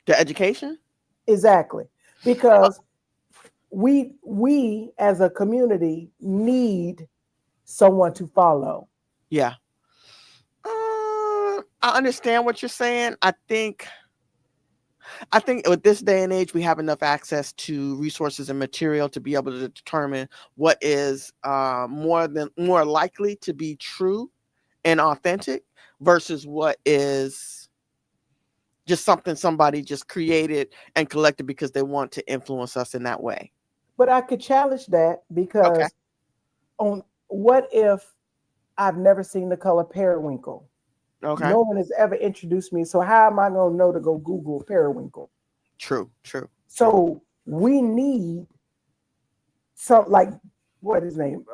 A: the education.
B: Exactly. Because we as a community need someone to follow.
A: Yeah. I understand what you're saying. I think with this day and age, we have enough access to resources and material to be able to determine what is more likely to be true and authentic versus what is just something somebody just created and collected because they want to influence us in that way.
B: But I could challenge that
A: Okay.
B: because on what if I've never seen the color periwinkle?
A: Okay.
B: No one has ever introduced me. So how am I going to know to go Google periwinkle?
A: True. True. True.
B: So we need some like what his name?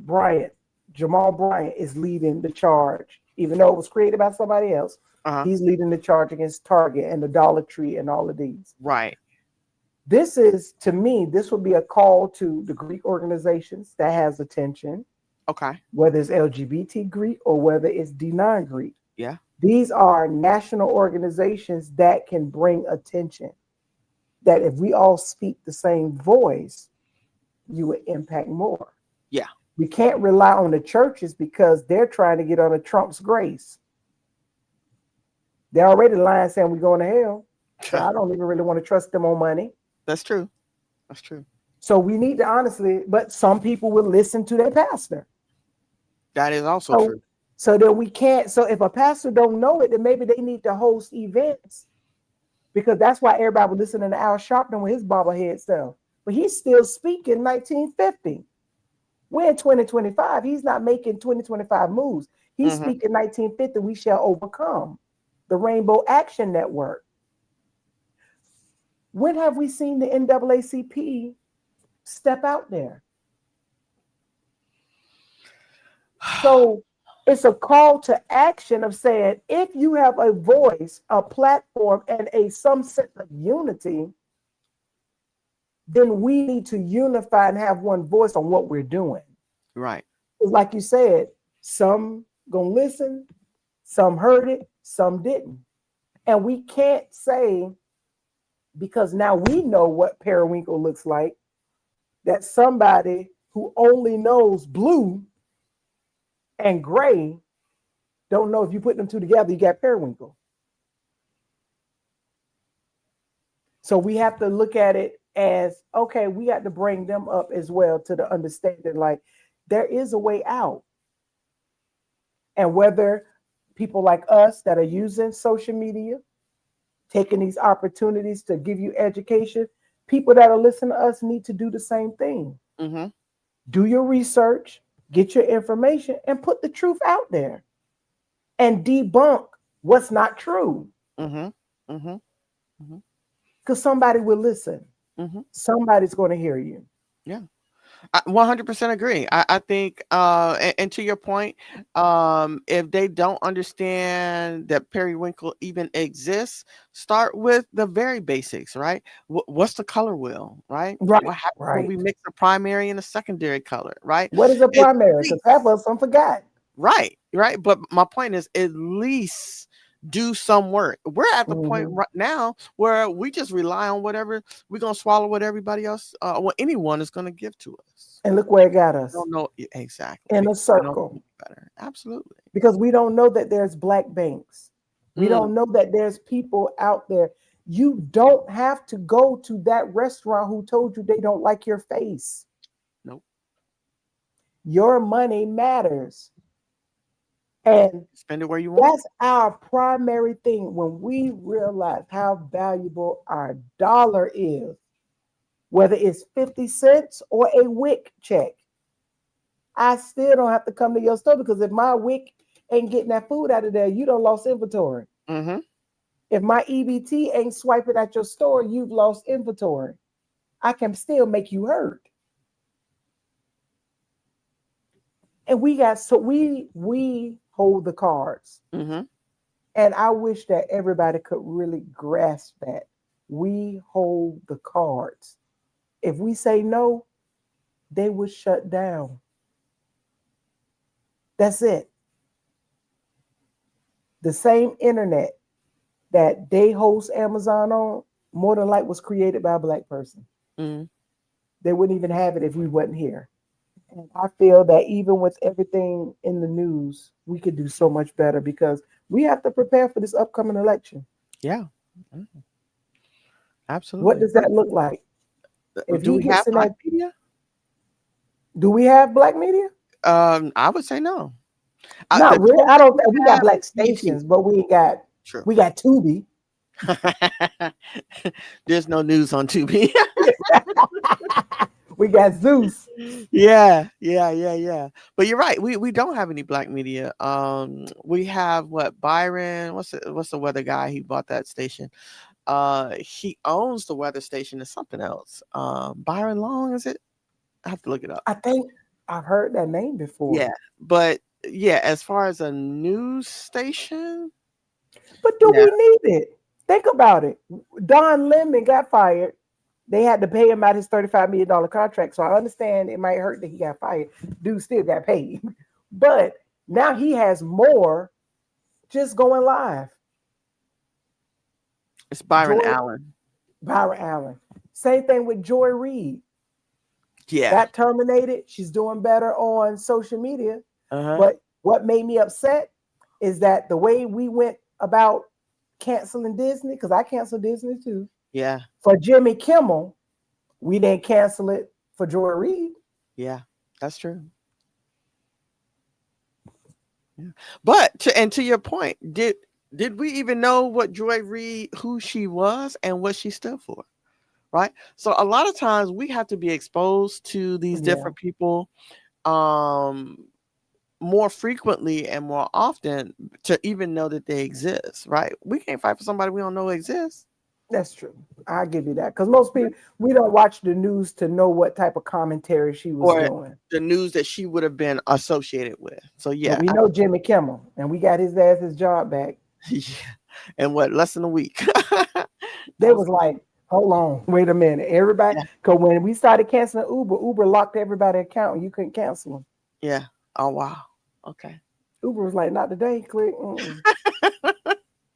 B: Bryant. Jamal Bryant is leading the charge, even though it was created by somebody else.
A: Uh huh.
B: He's leading the charge against Target and the Dollar Tree and all of these.
A: Right.
B: This is to me, this would be a call to the Greek organizations that has attention,
A: Okay.
B: whether it's LGBT Greek or whether it's D9 Greek.
A: Yeah.
B: These are national organizations that can bring attention. That if we all speak the same voice, you would impact more.
A: Yeah.
B: We can't rely on the churches because they're trying to get under Trump's grace. They're already lying saying we're going to hell. So I don't even really want to trust them on money.
A: That's true. That's true.
B: So we need to honestly, but some people will listen to their pastor.
A: That is also
B: So
A: true.
B: so that we can't. So if a pastor don't know it, then maybe they need to host events because that's why everybody was listening to Al Sharpton with his bobblehead stuff. But he's still speaking 1950. We're in 2025. He's not making 2025 moves. He's
A: Hmm.
B: speaking 1950. We shall overcome the Rainbow Action Network. When have we seen the NAACP step out there? So it's a call to action of saying, if you have a voice, a platform, and some sense of unity, then we need to unify and have one voice on what we're doing.
A: Right.
B: Because like you said, some gonna listen, Some heard it, some didn't. And we can't say, because now we know what periwinkle looks like, that somebody who only knows blue and gray don't know if you put them two together, you got periwinkle. So we have to look at it as, okay, we got to bring them up as well to the understanding like there is a way out. And whether people like us that are using social media, taking these opportunities to give you education, people that are listening to us need to do the same thing.
A: Mm-hmm.
B: Do your research, get your information, and put the truth out there and debunk what's not true.
A: Mm-hmm. Mm-hmm. Mm-hmm.
B: Because somebody will listen.
A: Mm-hmm.
B: Somebody's going to hear you.
A: Yeah. I 100% agree. I think, and to your point, if they don't understand that periwinkle even exists, start with the very basics, right? What's the color wheel, right?
B: Right,
A: What happens when
B: right.
A: we mix a primary and a secondary color, right?
B: What is a
A: At
B: primary? Because half
A: least,
B: of us forgot.
A: right, right. But my point is, at least do some work. We're at the point
B: Hmm.
A: right now where we just rely on whatever we're gonna swallow what everybody else, what anyone is gonna give to us.
B: And look where it got
A: We
B: us
A: don't know exactly
B: in a
A: because we don't know
B: circle.
A: any better. Absolutely.
B: Because we don't know that there's black banks. We
A: Mm,
B: don't know that there's people out there. You don't have to go to that restaurant who told you they don't like your face.
A: nope.
B: Your money matters. And
A: Spend it where you want.
B: that's our primary thing when we realize how valuable our dollar is, whether it's 50 cents or a WIC check. I still don't have to come to your store because if my WIC ain't getting that food out of there, you don't lost inventory.
A: Mm-hmm.
B: If my EBT ain't swiping at your store, you've lost inventory. I can still make you hurt. And we hold the cards.
A: Mm-hmm.
B: And I wish that everybody could really grasp that. We hold the cards. If we say no, they would shut down. That's it. The same internet that they host Amazon on, more than like was created by a black person.
A: Mm-hmm.
B: They wouldn't even have it if we wasn't here. And I feel that even with everything in the news, we could do so much better because we have to prepare for this upcoming election.
A: Yeah. Mhm.
B: What
A: Absolutely.
B: does that look like? If
A: Do
B: he
A: we have
B: gets in
A: black
B: that,
A: media?
B: do we have black media?
A: I would say no. The
B: Not really. I
A: closest
B: don't.
A: we
B: We got
A: have
B: black
A: is BT.
B: stations, but
A: True.
B: we got Tubi.
A: There's no news on Tubi.
B: We got Zeus.
A: Yeah, yeah, yeah, yeah. But you're right. We don't have any black media. We have what Byron. What's the weather guy? He bought that station. He owns the weather station. It's something else. Byron Long, is it? I have to look it up.
B: I think I've heard that name before.
A: Yeah, but yeah, as far as a news station,
B: But do
A: yeah,
B: we need it? Think about it. Don Lemon got fired. They had to pay him out his $35 million contract. So I understand it might hurt that he got fired. Dude still got paid. But now he has more just going live.
A: it's Byron
B: Joy
A: Allen.
B: Byron Allen. Same thing with Joy Reid.
A: Yeah.
B: Got terminated. She's doing better on social media.
A: Uh huh.
B: But what made me upset is that the way we went about canceling Disney, because I canceled Disney too,
A: Yeah.
B: for Jimmy Kimmel, we didn't cancel it for Joy Reid.
A: Yeah. That's true. Yeah. But to your point, did we even know what Joy Reid, who she was and what she stood for? Right. So a lot of times we have to be exposed to these
B: Yeah,
A: different people, um, more frequently and more often to even know that they exist. Right. We can't fight for somebody we don't know exists.
B: that's true. I'll give you that. Because most people, we don't watch the news to know what type of commentary she was
A: Or
B: doing.
A: the news that she would have been associated with. So
B: But
A: yeah,
B: we know Jimmy Kimmel, and we got his ass his job back.
A: yeah. And what, less than a week.
B: They
A: That was
B: was like, hold on, wait a minute. Everybody,
A: yeah,
B: because when we started canceling Uber, Uber locked everybody account and you couldn't cancel them.
A: yeah. Oh wow. Okay.
B: Uber was like, not today, click. Mm-mm.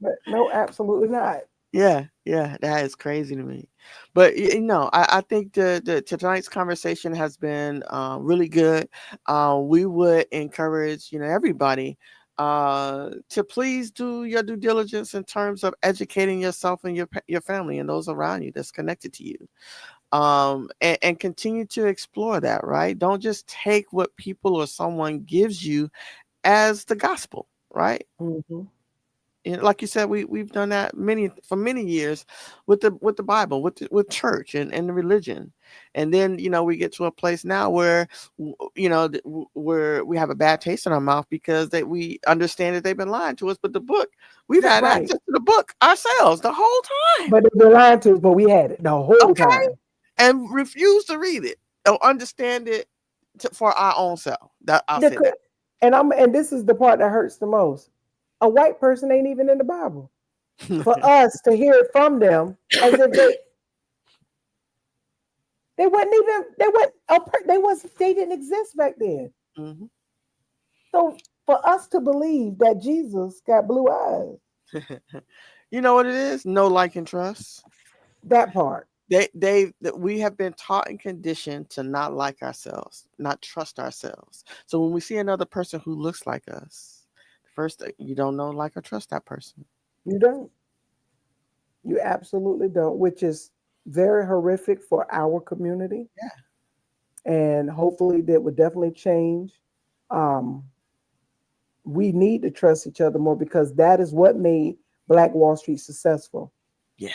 B: But no, absolutely not.
A: Yeah, yeah, that is crazy to me. But I think the tonight's conversation has been really good. We would encourage everybody to please do your due diligence in terms of educating yourself and your family and those around you that's connected to you. And continue to explore that. Right? Don't just take what people or someone gives you as the gospel. Right?
B: Hmm.
A: Like you said, we've done that for many years with the Bible, with church and the religion, and then we get to a place now where where we have a bad taste in our mouth because we understand that they've been lying to us. But the book, we've had
B: Right.
A: access to the book ourselves the whole time,
B: But they been lying to us, but we had it the whole
A: okay,
B: time.
A: and refuse to read it or understand it for our own self. That I'll
B: The
A: say
B: co- and this is the part that hurts the most. A white person ain't even in the Bible. For
A: that.
B: us to hear it from them as if they wasn't even they went they didn't exist back then.
A: Mhm.
B: So for us to believe that Jesus got blue eyes,
A: You know what it is? No like and trust.
B: that part,
A: That we have been taught and conditioned to not like ourselves, not trust ourselves. So when we see another person who looks like us, first thing, you don't know, like, or trust that person.
B: you don't. You absolutely don't, which is very horrific for our community.
A: Yeah.
B: And hopefully that would definitely change. Um, we need to trust each other more because that is what made Black Wall Street successful.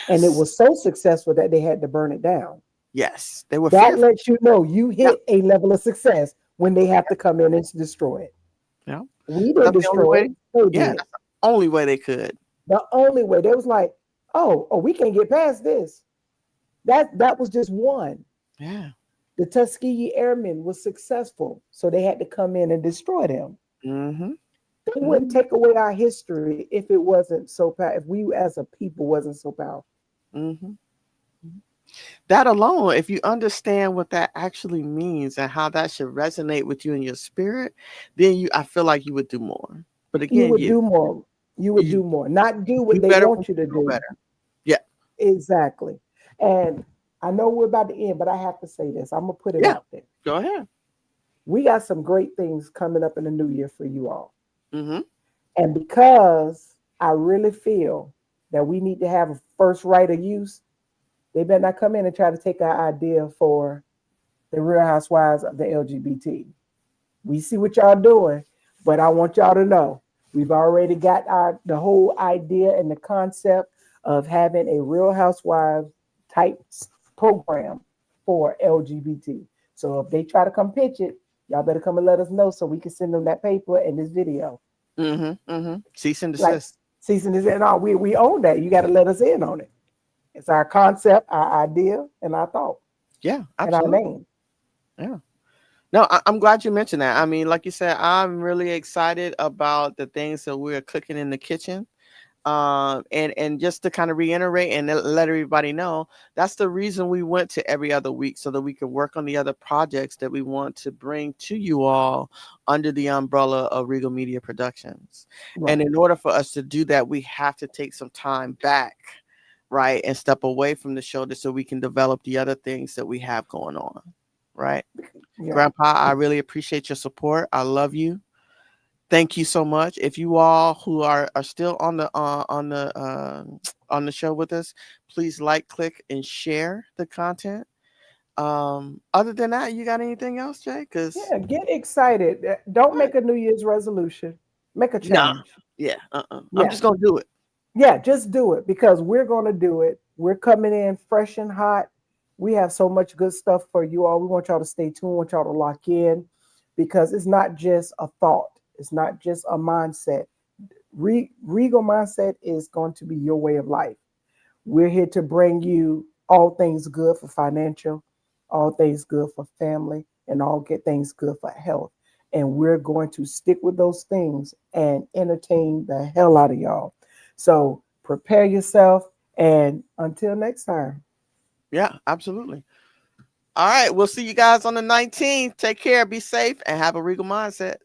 B: And it
A: Yes.
B: was so successful that they had to burn it down.
A: Yes. They were
B: That
A: fearful.
B: lets you know you
A: Yeah.
B: hit a level of success when they have to come in and destroy it.
A: Yeah.
B: We didn't
A: That's the only
B: destroy
A: way.
B: it, they
A: Yeah.
B: did.
A: That's the only way they could.
B: The only way they was like, oh, we can't get past this. That was just one.
A: Yeah.
B: The Tuskegee Airmen was successful, so they had to come in and destroy them.
A: Mm-hmm.
B: They wouldn't
A: Mm-hmm.
B: take away our history if it wasn't so powerful. If we as a people wasn't so powerful.
A: Mm-hmm. That alone, if you understand what that actually means and how that should resonate with you in your spirit, then I feel like you would do more. But
B: You
A: again,
B: would do more. You would
A: you
B: do more. Not do
A: do
B: what they
A: better when
B: want you to
A: you know
B: do.
A: better. Yeah.
B: Exactly. And I know we're about to end, but I have to say this. I'm gonna put it
A: Yeah.
B: out there.
A: Go ahead.
B: We got some great things coming up in the new year for you all.
A: Mm-hmm.
B: And because I really feel that we need to have a first right of use, they better not come in and try to take our idea for the Real Housewives of the LGBT. We see what y'all doing, but I want y'all to know we've already got the whole idea and the concept of having a Real Housewives type program for LGBT. So if they try to come pitch it, y'all better come and let us know so we can send them that paper and this video.
A: Mm-hmm. Mm-hmm. Cease and
B: Like
A: desist.
B: season is in all. We own that. You got to let us in on it. It's our concept, our idea, and our thought,
A: Yeah,
B: and our
A: absolutely.
B: name.
A: Yeah. No, I'm glad you mentioned that. I mean, like you said, I'm really excited about the things that we're cooking in the kitchen. And just to kind of reiterate and let everybody know, that's the reason we went to every other week so that we could work on the other projects that we want to bring to you all under the umbrella of Regal Media Productions. And
B: Right.
A: in order for us to do that, we have to take some time back, right, and step away from the shoulder so we can develop the other things that we have going on, right?
B: Yeah.
A: Grandpa, I really appreciate your support. I love you. Thank you so much. If you all who are still on the show with us, please like, click, and share the content. Other than that, you got anything else, Jay? Because
B: Yeah. Get excited. Don't
A: what?
B: make a New Year's resolution. Make a
A: Nah,
B: change.
A: yeah, I'm
B: Yeah.
A: just gonna do it.
B: Yeah. Just do it because we're going to do it. We're coming in fresh and hot. We have so much good stuff for you all. We want y'all to stay tuned. We want y'all to lock in because it's not just a thought. It's not just a mindset. Regal mindset is going to be your way of life. We're here to bring you all things good for financial, all things good for family, and all get things good for health. And we're going to stick with those things and entertain the hell out of y'all. So prepare yourself. And until next time.
A: Yeah, absolutely. All right, we'll see you guys on the 19th. Take care, be safe, and have a regal mindset.